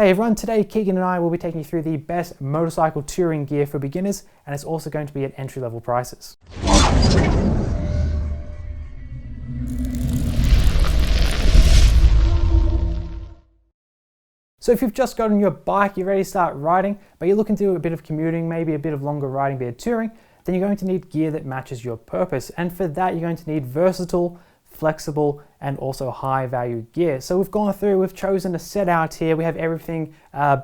Hey everyone, today Keegan and I will be taking you through the best motorcycle touring gear for beginners, and it's also going to be at entry-level prices. So if you've just gotten your bike, you're ready to start riding, but you're looking to do a bit of commuting, maybe a bit of longer riding, a bit of touring, then you're going to need gear that matches your purpose. And for that, you're going to need versatile, flexible, and also high value gear. So we've chosen a set out here. We have everything,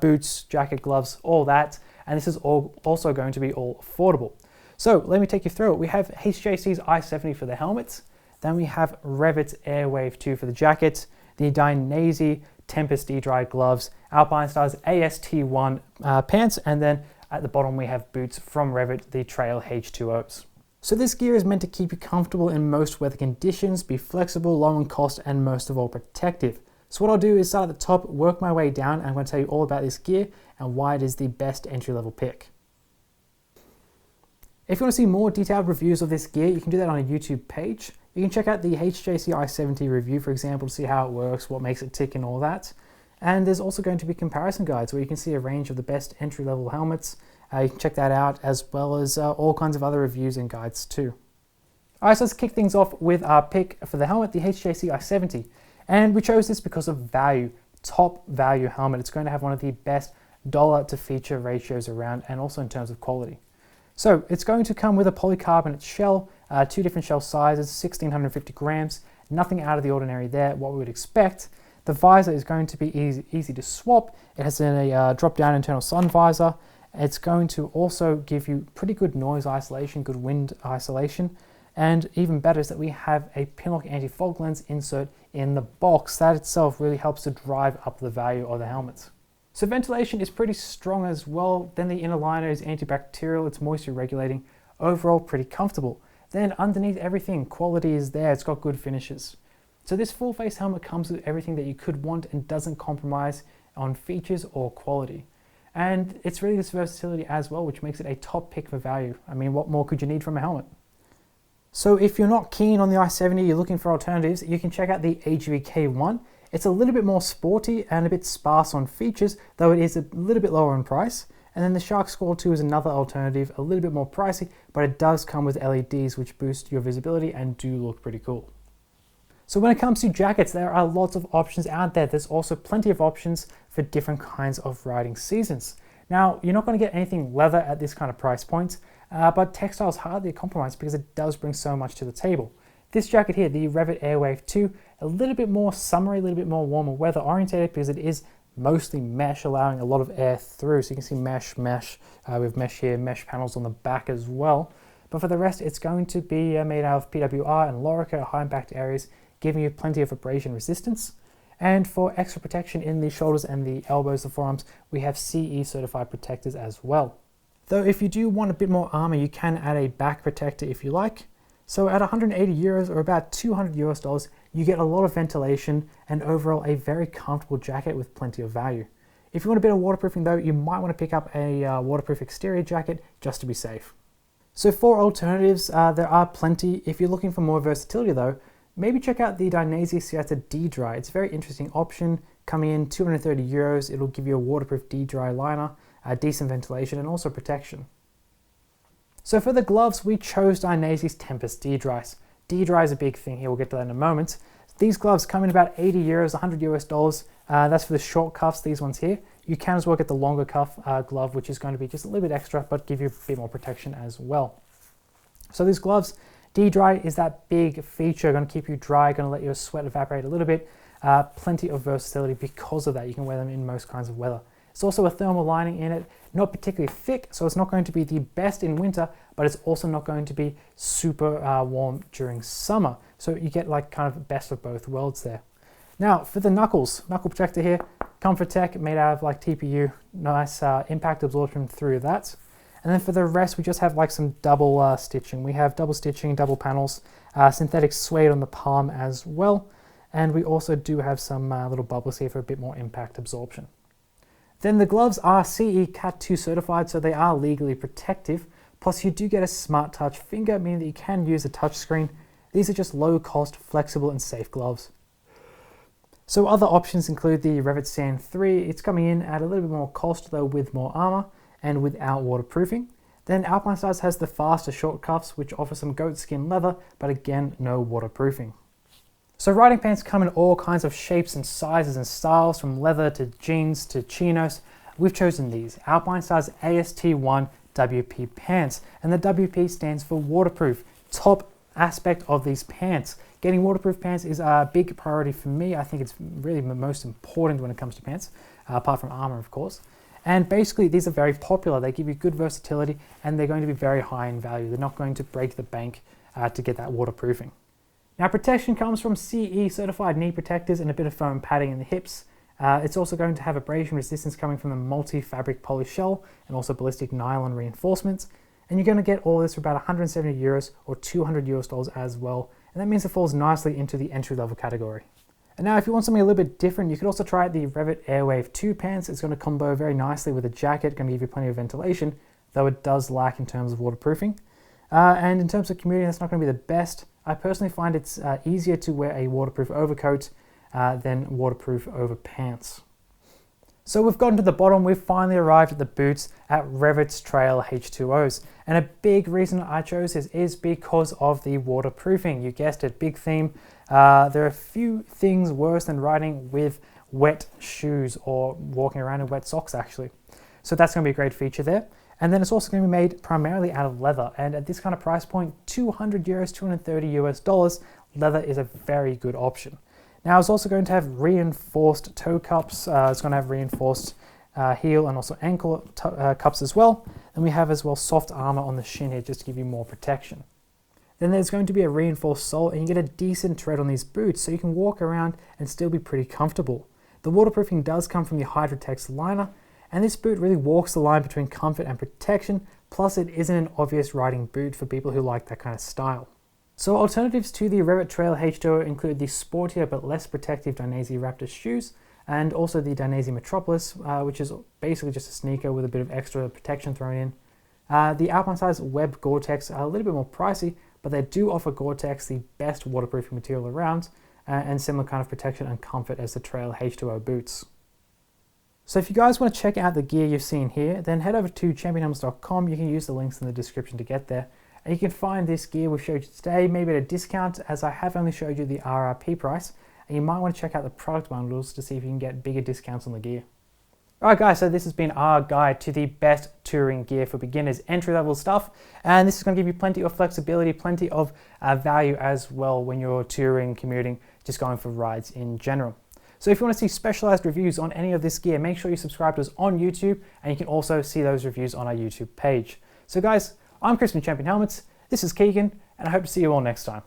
boots, jacket, gloves, all that. And this is all also going to be all affordable. So let me take you through it. We have HJC's i70 for the helmets. Then we have Revit Airwave 2 for the jacket, the Dainese Tempest D Dry gloves, Alpinestars AST-1 pants, and then at the bottom we have boots from RevIt, the Trail H2Os. So this gear is meant to keep you comfortable in most weather conditions, be flexible, low in cost, and most of all protective. So what I'll do is start at the top, work my way down, and I'm going to tell you all about this gear and why it is the best entry-level pick. If you want to see more detailed reviews of this gear, you can do that on a YouTube page. You can check out the HJC i70 review, for example, to see how it works, what makes it tick and all that. And there's also going to be comparison guides where you can see a range of the best entry-level helmets. You can check that out, as well as all kinds of other reviews and guides too. Alright, so let's kick things off with our pick for the helmet, the HJC i70. And we chose this because of value, top value helmet. It's going to have one of the best dollar to feature ratios around, and also in terms of quality. So it's going to come with a polycarbonate shell, two different shell sizes, 1650 grams, nothing out of the ordinary there, what we would expect. The visor is going to be easy to swap. It has a drop-down internal sun visor. It's going to also give you pretty good noise isolation, good wind isolation, and even better is that we have a Pinlock anti-fog lens insert in the box. That itself really helps to drive up the value of the helmets. So ventilation is pretty strong as well. Then the inner liner is antibacterial, it's moisture regulating. Overall, pretty comfortable. Then underneath everything, quality is there, it's got good finishes. So this full face helmet comes with everything that you could want and doesn't compromise on features or quality. And it's really this versatility as well, which makes it a top pick for value. I mean, what more could you need from a helmet? So if you're not keen on the i70, you're looking for alternatives, you can check out the AGV-K1. It's a little bit more sporty and a bit sparse on features, though it is a little bit lower in price. And then the Shark Squall 2 is another alternative, a little bit more pricey, but it does come with LEDs, which boost your visibility and do look pretty cool. So when it comes to jackets, there are lots of options out there. There's also plenty of options for different kinds of riding seasons. Now, you're not going to get anything leather at this kind of price point, but textile is hardly a compromise because it does bring so much to the table. This jacket here, the Revit Airwave 2, a little bit more summery, a little bit more warmer weather orientated because it is mostly mesh, allowing a lot of air through. So you can see mesh, with mesh here, mesh panels on the back as well. But for the rest, it's going to be made out of PWR and Lorica, high impact areas, giving you plenty of abrasion resistance. And for extra protection in the shoulders and the elbows, the forearms, we have CE certified protectors as well. Though if you do want a bit more armor, you can add a back protector if you like. So at 180 euros or about $200, you get a lot of ventilation and overall a very comfortable jacket with plenty of value. If you want a bit of waterproofing though, you might want to pick up a waterproof exterior jacket just to be safe. So for alternatives, there are plenty. If you're looking for more versatility though, maybe check out the Dainese Tempest D Dry. It's a very interesting option, coming in 230 euros. It'll give you a waterproof D Dry liner, decent ventilation, and also protection. So for the gloves, we chose Dainese Tempest D Dry. D Dry is a big thing here, we'll get to that in a moment. These gloves come in about 80 euros, 100 US dollars. That's for the short cuffs, these ones here. You can as well get the longer cuff glove, which is going to be just a little bit extra, but give you a bit more protection as well. So these gloves, D Dry is that big feature, going to keep you dry, going to let your sweat evaporate a little bit. Plenty of versatility because of that. You can wear them in most kinds of weather. It's also a thermal lining in it, not particularly thick, so it's not going to be the best in winter, but it's also not going to be super warm during summer. So you get like kind of best of both worlds there. Now for the knuckle protector here, Comfort Tech, made out of like TPU, nice impact absorption through that. And then for the rest, we just have like some double stitching. We have double stitching, double panels, synthetic suede on the palm as well. And we also do have some little bubbles here for a bit more impact absorption. Then the gloves are CE Cat 2 certified, so they are legally protective. Plus you do get a smart touch finger, meaning that you can use a touch screen. These are just low cost, flexible and safe gloves. So other options include the Revit Sand 3. It's coming in at a little bit more cost though, with more armor and without waterproofing. Then Alpinestars has the faster short cuffs, which offer some goat skin leather, but again, no waterproofing. So riding pants come in all kinds of shapes and sizes and styles, from leather to jeans to chinos. We've chosen these, Alpinestars AST-1 WP pants, and the WP stands for waterproof. Top aspect of these pants. Getting waterproof pants is a big priority for me. I think it's really the most important when it comes to pants, apart from armor, of course. And basically, these are very popular. They give you good versatility, and they're going to be very high in value. They're not going to break the bank to get that waterproofing. Now, protection comes from CE certified knee protectors and a bit of foam padding in the hips. It's also going to have abrasion resistance coming from the multi-fabric poly shell and also ballistic nylon reinforcements. And you're going to get all this for about 170 euros or $200 as well. And that means it falls nicely into the entry-level category. And now if you want something a little bit different, you could also try out the Revit Airwave 2 pants. It's going to combo very nicely with a jacket, going to give you plenty of ventilation, though it does lack in terms of waterproofing. And in terms of commuting, that's not going to be the best. I personally find it's easier to wear a waterproof overcoat than waterproof over pants. So we've gotten to the bottom, we've finally arrived at the boots at RevIt Trail H2Os. And a big reason I chose this is because of the waterproofing. You guessed it, big theme. There are a few things worse than riding with wet shoes or walking around in wet socks actually. So that's going to be a great feature there. And then it's also going to be made primarily out of leather. And at this kind of price point, 200 euros, 230 US dollars, leather is a very good option. Now it's also going to have reinforced toe cups. It's going to have reinforced heel and also ankle cups as well. And we have as well soft armor on the shin here just to give you more protection. Then there's going to be a reinforced sole, and you get a decent tread on these boots so you can walk around and still be pretty comfortable. The waterproofing does come from the Hydrotex liner, and this boot really walks the line between comfort and protection, plus it isn't an obvious riding boot for people who like that kind of style. So alternatives to the RevIt Trail H2O include the sportier but less protective Dainese Raptor shoes, and also the Dainese Metropolis, which is basically just a sneaker with a bit of extra protection thrown in. The Alpinestars Web Gore-Tex are a little bit more pricey, but they do offer Gore-Tex the best waterproofing material around, and similar kind of protection and comfort as the Trail H2O boots. So if you guys want to check out the gear you've seen here, then head over to championhelmets.com. You can use the links in the description to get there. And you can find this gear we've showed you today, maybe at a discount, as I have only showed you the RRP price. And you might want to check out the product bundles to see if you can get bigger discounts on the gear. Alright guys, so this has been our guide to the best touring gear for beginners, entry-level stuff. And this is going to give you plenty of flexibility, plenty of value as well when you're touring, commuting, just going for rides in general. So if you want to see specialized reviews on any of this gear, make sure you subscribe to us on YouTube, and you can also see those reviews on our YouTube page. So guys, I'm Chris from Champion Helmets, this is Keegan, and I hope to see you all next time.